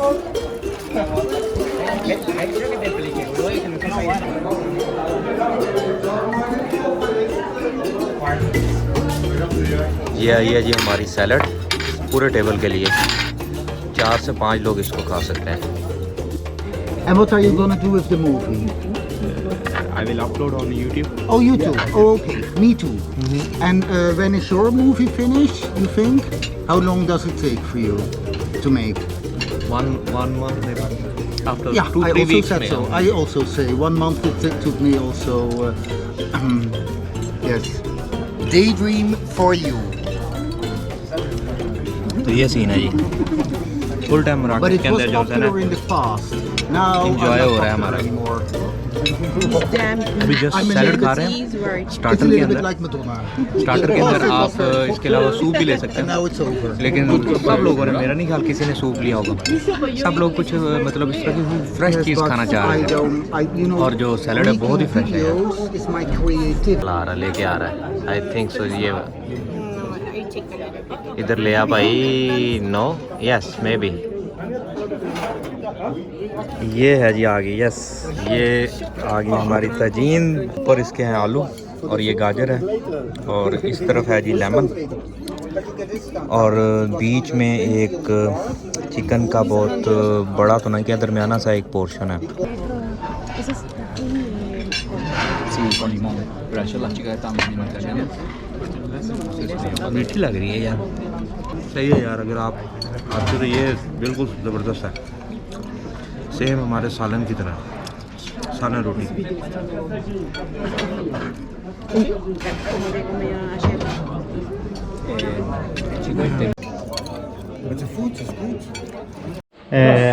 ये आई है जी हमारी सैलड पूरे टेबल के लिए। 4 से 5 लोग इसको खा सकते हैं। And what are you gonna do with the movie? I will upload on YouTube. Oh, YouTube. Oh, okay, me too. And when is your movie finished? You think? How long does it take for you to make? one month maybe. After Yeah, 2-3 I also weeks said में so. I also say 1 month it took me also. Yes. Daydream for you. तो ये scene है जी, full time But मराकश it के was अंदर जो है ना popular in the past. Now Enjoy I'm हो not रहा है popular हमारा। anymore. अभी just I'm a salad little खा रहे bit हैं। It's स्टार्टर a के little bit अंदर like Madonna. स्टार्टर के अंदर आप इसके अलावा सूप भी ले सकते And हैं, now it's over. लेकिन सब लोगों ने, मेरा नहीं ख्याल किसी ने सूप लिया होगा। सब लोग कुछ मतलब इस तरह की फ्रेश Yes, चीज़ but खाना चाह I रहे हैं। don't, you know, और जो सैलड है बहुत ही फ्रेश है यार। videos is my creative. ला रहा लेके आ रहा है, आई थिंक सो। ये इधर ले आ भाई। No, yes may be. ये है जी आ गई, यस ये आ गई हमारी तजीन। ऊपर इसके हैं आलू और ये गाजर है, और इस तरफ है जी लेमन, और बीच में एक चिकन का बहुत बड़ा तो नहीं, क्या दरमियाना सा एक पोर्शन है। मीठी लग रही है यार, सही है यार। अगर आप आते तो ये बिल्कुल ज़बरदस्त है, सेम हमारे सालन की तरह, सालन रोटी।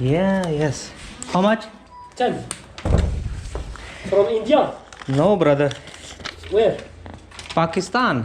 yes how much 10 from India no brother where Pakistan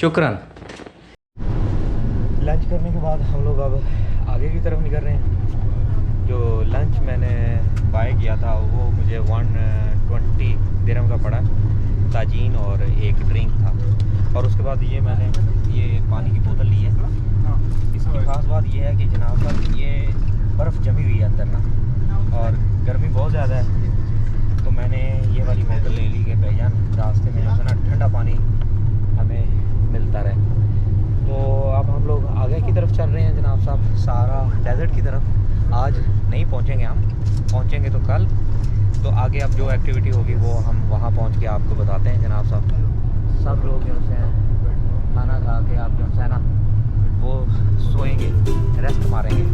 शुक्रान। लंच करने के बाद हम लोग अब आगे की तरफ निकल रहे हैं। जो लंच मैंने बाय किया था वो मुझे 120 दिरहम का पड़ा, ताजीन और एक ड्रिंक था। और उसके बाद ये मैंने ये पानी की बोतल ली है। इसकी खास बात ये है कि जनाब साहब ये बर्फ़ जमी हुई है अंदर ना, और गर्मी बहुत ज़्यादा है, तो मैंने ये वाली बोतल ले ली कि भाईजान रास्ते में जो है ना ठंडा पानी हमें मिलता रहे। तो अब हम लोग आगे की तरफ चल रहे हैं जनाब साहब, सारा डेजर्ट की तरफ। आज नहीं पहुंचेंगे, हम पहुंचेंगे तो कल। तो आगे अब जो एक्टिविटी होगी वो हम वहां पहुंच के आपको बताते हैं जनाब साहब। सब लोग जो है खाना खा के आप जो है ना वो सोएंगे, रेस्ट मारेंगे।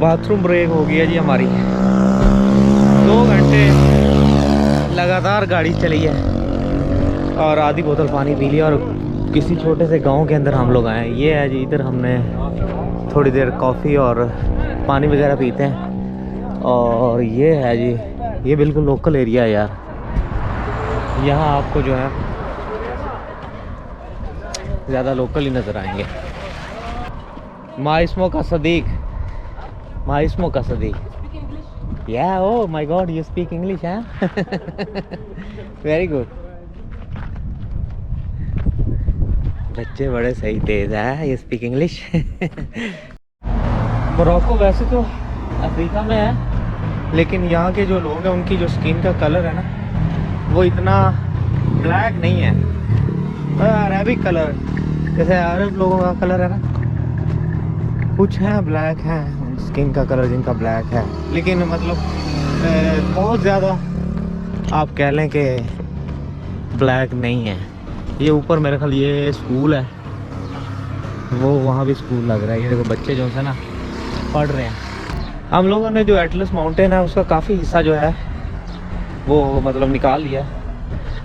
बाथरूम ब्रेक हो गई है जी हमारी। 2 घंटे लगातार गाड़ी चली है और आधी बोतल पानी पी लिया, और किसी छोटे से गांव के अंदर हम लोग आए हैं। ये है जी, इधर हमने थोड़ी देर कॉफ़ी और पानी वगैरह पीते हैं। और ये है जी, ये बिल्कुल लोकल एरिया है यार। यहाँ आपको जो है ज़्यादा लोकल ही नज़र आएंगे। माइस्मो का सदीक, माइस्मो का Sadiq. Yeah, oh my God, you speak English, huh? Very good. बच्चे बड़े सही तेज है, you speak English. मोरक्को वैसे तो अफ्रीका में है, लेकिन यहाँ के जो लोग हैं उनकी जो स्किन का कलर है ना वो इतना ब्लैक नहीं है, अरेबिक कलर जैसे अरब लोगों का कलर है ना, कुछ हैं ब्लैक हैं स्किन का कलर जिनका ब्लैक है, लेकिन मतलब बहुत ज़्यादा आप कह लें कि ब्लैक नहीं है। ये ऊपर मेरे ख्याल ये स्कूल है, वो वहाँ भी स्कूल लग रहा है। ये देखो बच्चे जो है ना पढ़ रहे हैं। हम लोगों ने जो एटलस माउंटेन है उसका काफ़ी हिस्सा जो है वो मतलब निकाल लिया।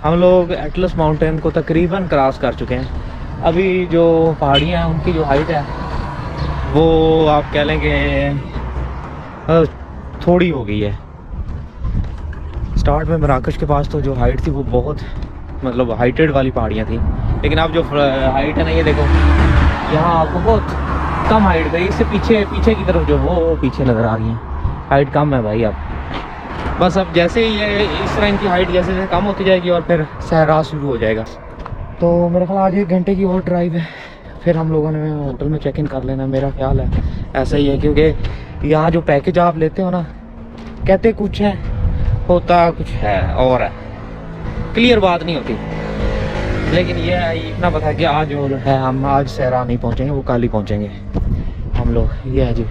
हम लोग एटलस माउंटेन को तकरीबन क्रॉस कर चुके हैं। अभी जो पहाड़ियाँ हैं उनकी जो हाइट है वो आप कह लेंगे थोड़ी हो गई है। स्टार्ट में मराकश के पास तो जो हाइट थी वो बहुत मतलब हाइटेड वाली पहाड़ियाँ थी, लेकिन अब जो हाइट है ना ये देखो यहाँ आपको बहुत कम हाइट गई। इससे पीछे की तरफ जो वो पीछे नज़र आ रही है, हाइट कम है भाई। अब बस अब जैसे ही ये इस तरह इनकी हाइट जैसे जैसे कम होती जाएगी और फिर सहरा शुरू हो जाएगा। तो मेरे ख्याल आज 1 घंटे की और ड्राइव है, फिर हम लोगों ने होटल में चेक इन कर लेना। मेरा ख्याल है ऐसा ही है, क्योंकि यहाँ जो पैकेज आप लेते हो ना कहते कुछ है होता कुछ है और है, क्लियर बात नहीं होती। लेकिन ये इतना पता है कि आज जो है हम आज सहरा नहीं पहुँचेंगे, वो कल ही पहुँचेंगे हम लोग। ये है जी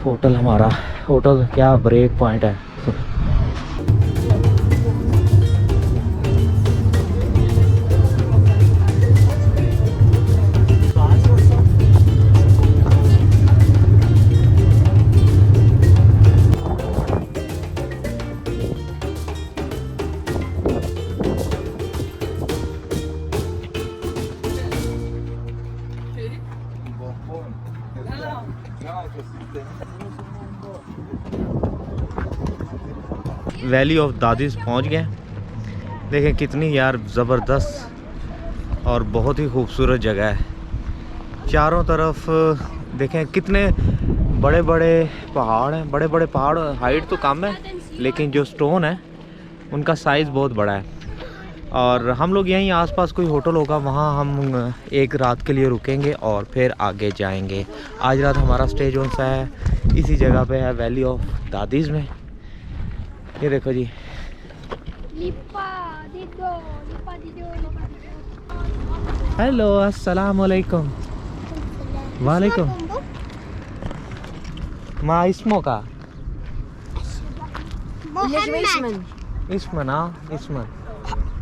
होटल हमारा। होटल क्या ब्रेक पॉइंट है। वैली ऑफ दादीज पहुंच गए। देखें कितनी यार ज़बरदस्त और बहुत ही खूबसूरत जगह है। चारों तरफ देखें कितने बड़े बड़े पहाड़ हैं। बड़े बड़े पहाड़, हाइट तो कम है लेकिन जो स्टोन है उनका साइज़ बहुत बड़ा है। और हम लोग यहीं आसपास कोई होटल होगा वहाँ हम एक रात के लिए रुकेंगे और फिर आगे जाएंगे। आज रात हमारा स्टे जो सा है इसी जगह पे है, वैली ऑफ दादीज़ में। ये देखो जी हेलो अस्सलाम वालेकुम। वालेकुम। मा इसमो का इसमन इसमन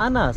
अनस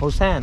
हुसैन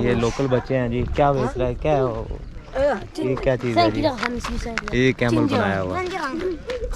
ये लोकल बच्चे हैं जी। क्या बेच रहा है क्या ये क्या चीज़ है जी? ये कैमल बनाया हुआ है,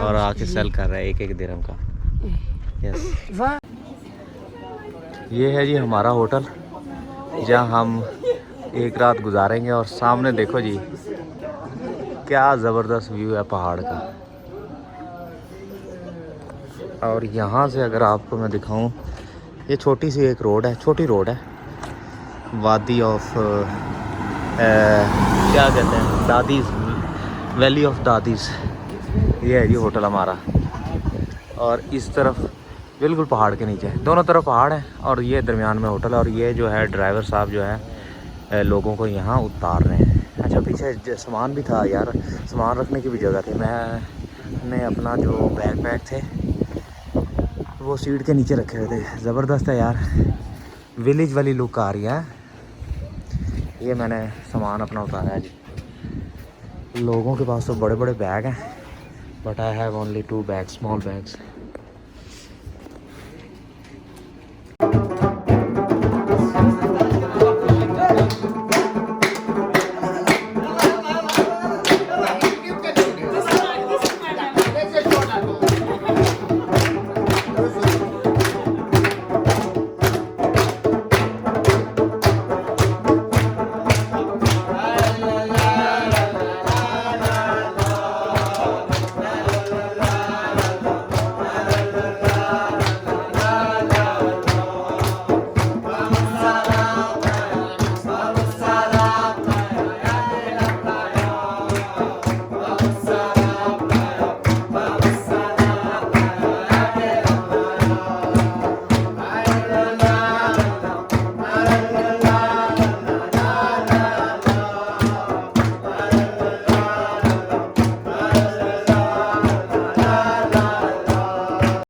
और आके सेल कर रहा है 1-1 दिरहम का। यस ये है जी हमारा होटल जहाँ हम एक रात गुजारेंगे। और सामने देखो जी क्या ज़बरदस्त व्यू है पहाड़ का। और यहाँ से अगर आपको मैं दिखाऊं, ये छोटी सी एक रोड है, छोटी रोड है, वादी ऑफ क्या कहते हैं दादीज़, वैली ऑफ दादीज़। ये है जी होटल हमारा। और इस तरफ बिल्कुल पहाड़ के नीचे, दोनों तरफ पहाड़ है और ये दरमियान में होटल है। और ये जो है ड्राइवर साहब जो है लोगों को यहाँ उतार रहे हैं। अच्छा पीछे सामान भी था यार, सामान रखने की भी जगह थी। मैंने अपना जो बैग पैक थे वो सीट के नीचे रखे हुए थे। ज़बरदस्त है यार, विलेज वाली लुक आ रही है। ये मैंने सामान अपना उतारा है जी। लोगों के पास तो बड़े बड़े बैग हैं but I have only 2 bag, small bags.